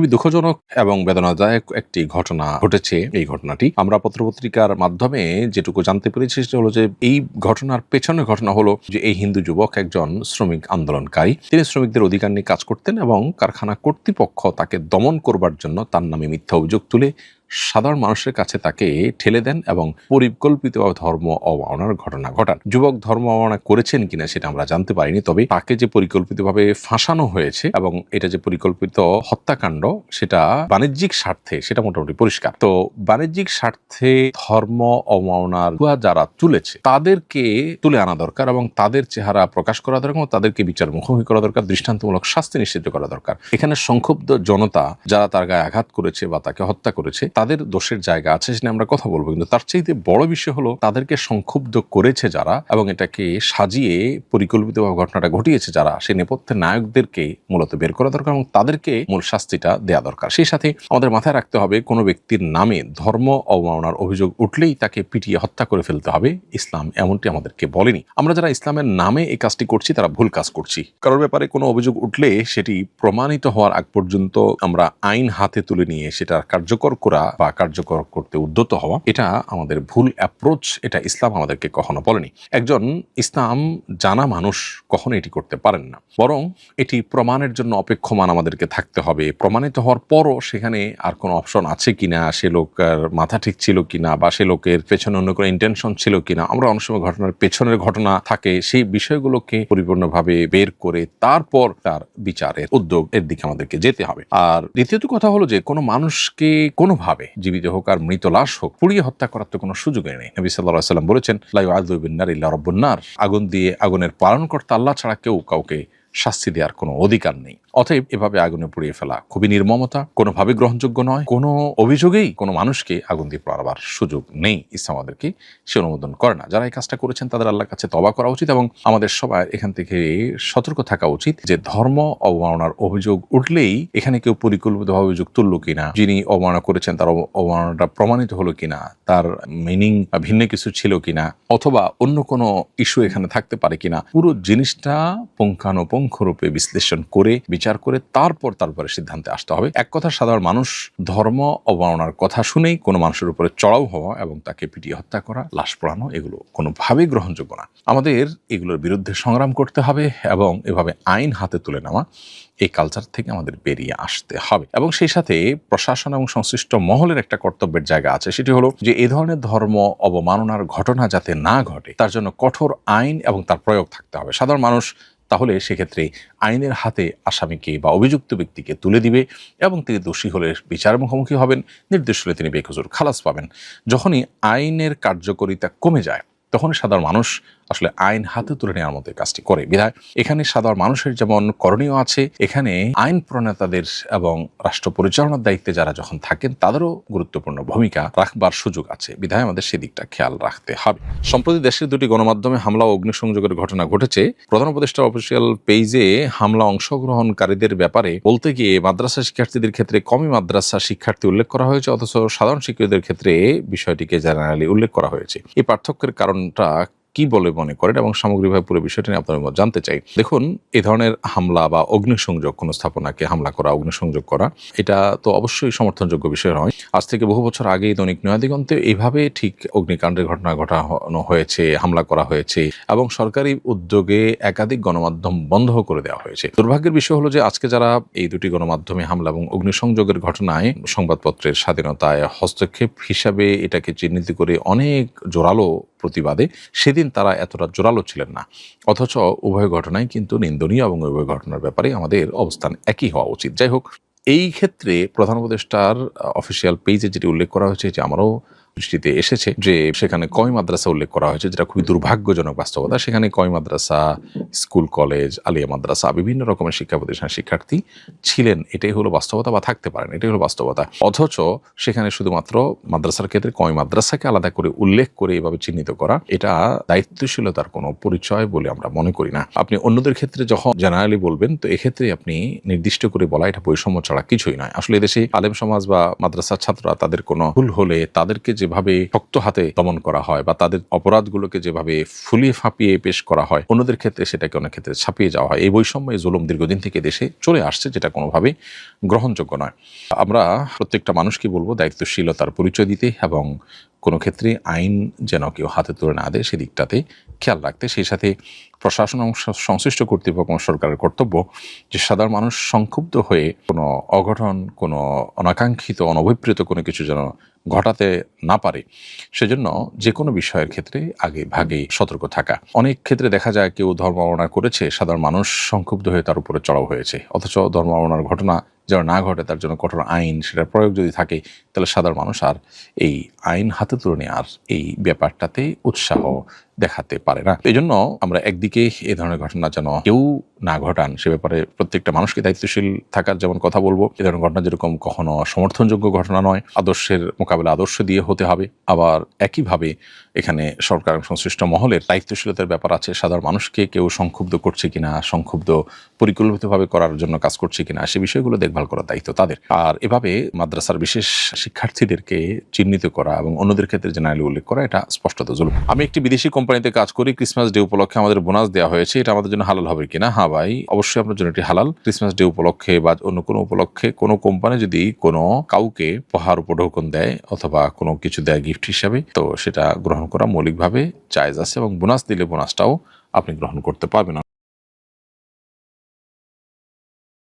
খুবই দুঃখজনক এবং বেদনাদায়ক একটি ঘটনা ঘটেছে। এই ঘটনাটি আমরা পত্রপত্রিকার মাধ্যমে যেটুকু জানতে পেরেছি সেটা হলো যে এই ঘটনার পেছনে ঘটনা হলো যে এই হিন্দু যুবক একজন শ্রমিক আন্দোলনকারী। তিনি শ্রমিকদের অধিকার নিয়ে কাজ করতেন এবং কারখানা কর্তৃপক্ষ তাকে দমন করবার জন্য তার নামে মিথ্যা অভিযোগ তুলে সাধারণ মানুষের কাছে তাকে ঠেলে দেন এবং পরিকল্পিতভাবে ধর্ম অবমাননার ঘটনা ঘটান। যুবক ধর্ম অবমাননা করেছেন কিনা সেটা আমরা জানতে পারিনি, তবে তাকে যে পরিকল্পিতভাবে ফাঁসানো হয়েছে এবং এটা যে পরিকল্পিত হত্যাকাণ্ড সেটা বাণিজ্যিক স্বার্থে সেটা মোটামুটি পরিষ্কার। তো বাণিজ্যিক স্বার্থে ধর্ম অবমাননার ভুয়া যারা তুলেছে তাদেরকে তুলে আনা দরকার এবং তাদের চেহারা প্রকাশ করা দরকার এবং তাদেরকে বিচার মুখোমুখি করা দরকার, দৃষ্টান্তমূলক শাস্তি নিশ্চিত করা দরকার। এখানে সংক্ষুব্ধ জনতা যারা তার গায়ে আঘাত করেছে বা তাকে হত্যা করেছে তাদের দোষের জায়গা আছে, সেটা আমরা কথা বলবো, কিন্তু তার চাইতে বড় বিষয় হলো তাদেরকে সংক্ষুব্ধ করেছে যারা এবং এটাকে সাজিয়ে পরিকল্পিতভাবে ঘটনাটা ঘটিয়েছে যারা, সেই নেপথ্যের নায়কদেরকে মূলত বের করা দরকার এবং তাদেরকে মূল শাস্তিটা দেয়া দরকার। সেই সাথে আমাদের মাথায় রাখতে হবে কোনো ব্যক্তির নামে ধর্ম অবমাননার অভিযোগ উঠলেই তাকে পিটিয়ে হত্যা করে ফেলতে হবে, ইসলাম এমনটি আমাদেরকে বলেনি। আমরা যারা ইসলামের নামে এই কাজটি করছি তারা ভুল কাজ করছি। কারোর ব্যাপারে কোনো অভিযোগ উঠলে সেটি প্রমাণিত হওয়ার আগ পর্যন্ত আমরা আইন হাতে তুলে নিয়ে সেটা কার্যকর করা বা কার্যকর করতে উদ্যত হওয়া, এটা আমাদের ভুল অ্যাপ্রোচ। এটা ইসলাম আমাদেরকে কখনো বলেনি। একজন ইসলাম জানা মানুষ কখনো এটি করতে পারেন না, বরং এটি প্রমাণের জন্য অপেক্ষমান আমাদেরকে থাকতে হবে। প্রমাণিত হওয়ার পরও সেখানে আর কোনো অপশন আছে কিনা, সে লোকের মাথা ঠিক ছিল কিনা বা সে লোকের পেছনে অন্য কোনো ইন্টেনশন ছিল কিনা, আমরা অনেক সময় ঘটনার পেছনের ঘটনা থাকে, সেই বিষয়গুলোকে পরিপূর্ণভাবে বের করে তারপর তার বিচারের উদ্যোগ এর দিকে আমাদেরকে যেতে হবে। আর দ্বিতীয়ত কথা হলো যে কোনো মানুষকে কোনোভাবে জীবিত হোক আর মৃত লাশ হোক পুড়িয়ে হত্যা করার তো কোনো সুযোগই নেই। নবী সাল্লাল্লাহু আলাইহি ওয়াসাল্লাম বলেছেন, লা ইউআযযিবু বিন-নার ইল্লা রাব্বুন নার, আগুন দিয়ে আগুনের পালনকর্তা আল্লাহ ছাড়া কেউ কাউকে শাস্তি দেওয়ার কোনো অধিকার নেই। অতএব এভাবে আগুনে পুড়িয়ে ফেলা খুবই নির্মমতা, কোনোভাবে গ্রহণযোগ্য নয়। কোনো অভিযোগেই কোনো মানুষকে আগুন দিয়ে পোড়াবার সুযোগ নেই, ইসলাম আমাদেরকে সে অনুমোদন করে না। যারা এই কাজটা করেছেন তাদের আল্লাহর কাছে তওবা করা উচিত এবং আমাদের সবাই এখান থেকে সতর্ক থাকা উচিত যে ধর্ম অবমাননার অভিযোগ উঠলেই এখানে কেউ পরিকল্পিতভাবে অভিযোগ তুললো কিনা, যিনি অবমাননা করেছেন তার অবমাননাটা প্রমাণিত হলো কিনা, তার মিনিং ভিন্ন কিছু ছিল কিনা, অথবা অন্য কোনো ইস্যু এখানে থাকতে পারে কিনা, পুরো জিনিসটা পুঙ্খানুপুঙ্খরূপে বিশ্লেষণ করে বিচার করে তারপরে সিদ্ধান্তে আসতে হবে। এক কথা, সাধারণ মানুষ ধর্ম অবমাননার কথা শুনেই কোনো মানুষের উপরে চড়াও হওয়া এবং তাকে পিটিয়ে হত্যা করা, লাশ পোড়ানো, এগুলো কোনোভাবেই গ্রহণযোগ্য না। আমাদের এগুলোর বিরুদ্ধে সংগ্রাম করতে হবে এবং এভাবে আইন হাতে তুলে নেওয়া, এই কালচার থেকে আমাদের বেরিয়ে আসতে হবে। এবং সেই সাথে প্রশাসন এবং সংশ্লিষ্ট মহলের একটা কর্তব্যের জায়গা আছে, সেটি হলো যে এ ধরনের ধর্ম অবমাননার ঘটনা যাতে না ঘটে তার জন্য কঠোর আইন এবং তার প্রয়োগ থাকতে হবে। সাধারণ মানুষ তাহলে সেক্ষেত্রে আইনের হাতে আসামিকে বা অভিযুক্ত ব্যক্তিকে তুলে দিবে এবং তিনি দোষী হলে বিচার মুখোমুখি হবেন, নির্দোষ হলে তিনি বেকসুর খালাস পাবেন। যখনই আইনের কার্যকারিতা কমে যায় তখন সাধারণ মানুষ আসলে আইন হাতে তুলে নেওয়ার মতো কাজটি করে। বিধায় এখানে সাধারণ মানুষের যেমন করণীয় আছে, এখানে আইন প্রণেতাদের এবং রাষ্ট্র পরিচালনার দায়িত্বে যারা যখন থাকেন তাদেরও গুরুত্বপূর্ণ ভূমিকা রাখবার সুযোগ আছে। বিধায় আমাদের সেদিকটা খেয়াল রাখতে হবে। সম্প্রতি দেশের দুটি গণমাধ্যমে হামলা ও অগ্নিসংযোগের ঘটনা ঘটেছে। প্রধান উপদেষ্টার অফিসিয়াল পেজে হামলা অংশগ্রহণকারীদের ব্যাপারে বলতে গিয়ে মাদ্রাসা শিক্ষার্থীদের ক্ষেত্রে কমি মাদ্রাসা শিক্ষার্থী উল্লেখ করা হয়েছে, অথচ সাধারণ শিক্ষার্থীদের ক্ষেত্রে বিষয়টিকে জেনারেলি উল্লেখ করা হয়েছে। এই পার্থক্যের কারণটা কি বলে মনে করেন এবং সামগ্রিকভাবে পুরো বিষয়টা নিয়ে আপনার মত জানতে চাই। দেখুন, এই ধরনের হামলা বা অগ্নিসংযোগ, কোনো স্থাপনাকে হামলা করা, অগ্নিসংযোগ করা, এটা তো অবশ্যই সমর্থনযোগ্য বিষয় নয়। আজ থেকে বহু বছর আগেই দৈনিক নয়াদিগন্তে এইভাবে ঠিক অগ্নিকাণ্ডের ঘটনা ঘটানো হয়েছে, হামলা করা হয়েছে এবং সরকারি উদ্যোগে একাধিক গণমাধ্যম বন্ধ করে দেওয়া হয়েছে। দুর্ভাগ্যের বিষয় হলো যে আজকে যারা এই দুটি গণমাধ্যমে হামলা এবং অগ্নিসংযোগের ঘটনায় সংবাদপত্রের স্বাধীনতায় হস্তক্ষেপ হিসাবে এটাকে চিহ্নিত করে অনেক জোরালো প্রতিবাদে, সেদিন তারা এতটা জোরালো ছিলেন না। অথচ উভয় ঘটনাই কিন্তু নিন্দনীয় এবং উভয় ঘটনার ব্যাপারে আমাদের অবস্থান একই হওয়া উচিত। যাই হোক, এই ক্ষেত্রে প্রধান উপদেষ্টার অফিসিয়াল পেজে যেটি উল্লেখ করা হয়েছে যে আমারও দৃষ্টিতে এসেছে যে সেখানে কওমি মাদ্রাসা উল্লেখ করা হয়েছে, যেটা খুবই দুর্ভাগ্যজনক বাস্তবতা। সেখানে কওমি মাদ্রাসা, স্কুল, কলেজ, আলিয়া মাদ্রাসা, বিভিন্ন রকমের শিক্ষা প্রতিষ্ঠানের শিক্ষার্থী ছিলেন, এটাই হলো বাস্তবতা, বা থাকতে পারেন, এটাই হলো বাস্তবতা। অথচ সেখানে শুধুমাত্র মাদ্রাসার ক্ষেত্রে কওমি মাদ্রাসাকে আলাদা করে উল্লেখ করে এভাবে চিহ্নিত করা, এটা দায়িত্বশীলতার কোনো পরিচয় বলে আমরা মনে করি না। আপনি অন্যদের ক্ষেত্রে যখন জেনারেলি বলবেন, তো এক্ষেত্রে আপনি নির্দিষ্ট করে বলা এটা বৈষম্য ছাড়া কিছুই নয়। আসলে এদেশে আলেম সমাজ বা মাদ্রাসার ছাত্ররা তাদের কোনো ভুল হলে তাদেরকে যেভাবে শক্ত হাতে দমন করা হয় বা তাদের অপরাধগুলোকে যেভাবে ফুলিয়ে ফাঁপিয়ে পেশ করা হয়, অন্যদের ক্ষেত্রে সেটাকে অনেক ক্ষেত্রে ছাপিয়ে যাওয়া হয়। এই বৈষম্য, এই জুলুম দীর্ঘদিন থেকে দেশে চলে আসছে, যেটা কোনোভাবেই গ্রহণযোগ্য নয়। আমরা প্রত্যেকটা মানুষকে বলবো দায়িত্বশীলতার পরিচয় দিতে এবং কোনো ক্ষেত্রে আইন যেন কেউ হাতে তুলে না দেয় সেদিকটাতে খেয়াল রাখতে। সেই সাথে প্রশাসন এবং সংশ্লিষ্ট কর্তৃপক্ষ এবং সরকারের কর্তব্য যে সাধারণ মানুষ সংক্ষুব্ধ হয়ে কোনো অঘটন, কোনো অনাকাঙ্ক্ষিত, অনভিপ্রেত কোনো কিছু যেন ঘটাতে না পারে, সেজন্য যে কোনো বিষয়ের ক্ষেত্রে আগে ভাগে সতর্ক থাকা। অনেক ক্ষেত্রে দেখা যায় কেউ ধর্ম অবমাননা করেছে, সাধারণ মানুষ সংক্ষুব্ধ হয়ে তার উপরে চড়াও হয়েছে, অথচ ধর্ম অবমাননার ঘটনা যেন না ঘটে তার জন্য কঠোর আইন, সেটার প্রয়োগ যদি থাকে, তাহলে সাধারণ মানুষ আর এই আইন হাতে তুলে নেওয়ার এই ব্যাপারটাতে উৎসাহ দেখাতে পারে না। এই জন্য আমরা একদিকে এই ধরনের ঘটনা যেন কেউ না ঘটান সে ব্যাপারে প্রত্যেকটা মানুষকে দায়িত্বশীল থাকার যেমন কথা বলবো। এই ধরনের ঘটনা যেরকম কখনো সমর্থনযোগ্য ঘটনা নয়, আদর্শের মোকাবেলা আদর্শ দিয়ে হতে হবে। আবার একইভাবে এখানে সরকার সংশ্লিষ্ট মহলের দায়িত্বশীলতার ব্যাপার আছে। সাধারণ মানুষকে কেউ সংক্ষুব্ধ করছে কিনা, সংক্ষুব্ধ পরিকল্পিতভাবে করার জন্য কাজ করছে কিনা, সে বিষয়গুলো দেখভাল করার দায়িত্ব তাদের। আর এভাবে মাদ্রাসার বিশেষ শিক্ষার্থীদেরকে চিহ্নিত করা এবং অন্যদের ক্ষেত্রে জেনারেলি উল্লেখ করা, এটা স্পষ্টত জুলুম। আমি একটি বিদেশি কোম্পানিতে কাজ করি, ক্রিসমাস ডে উপলক্ষে আমাদের বোনাস দেওয়া হয়েছে, এটা আমাদের জন্য হালাল হবে কিনা? হ্যাঁ ভাই, অবশ্যই আপনার জন্য এটি হালাল। ক্রিসমাস ডে উপলক্ষে বা অন্য কোনো উপলক্ষে কোনো কোম্পানি যদি কোনো কাউকে উপহার উপঢৌকন দেয় অথবা কোনো কিছু দেয় গিফট হিসাবে, তো সেটা গ্রহণ করা মৌলিকভাবে জায়েজ আছে এবং বোনাস দিলে বোনাসটাও আপনি গ্রহণ করতে পারবেন।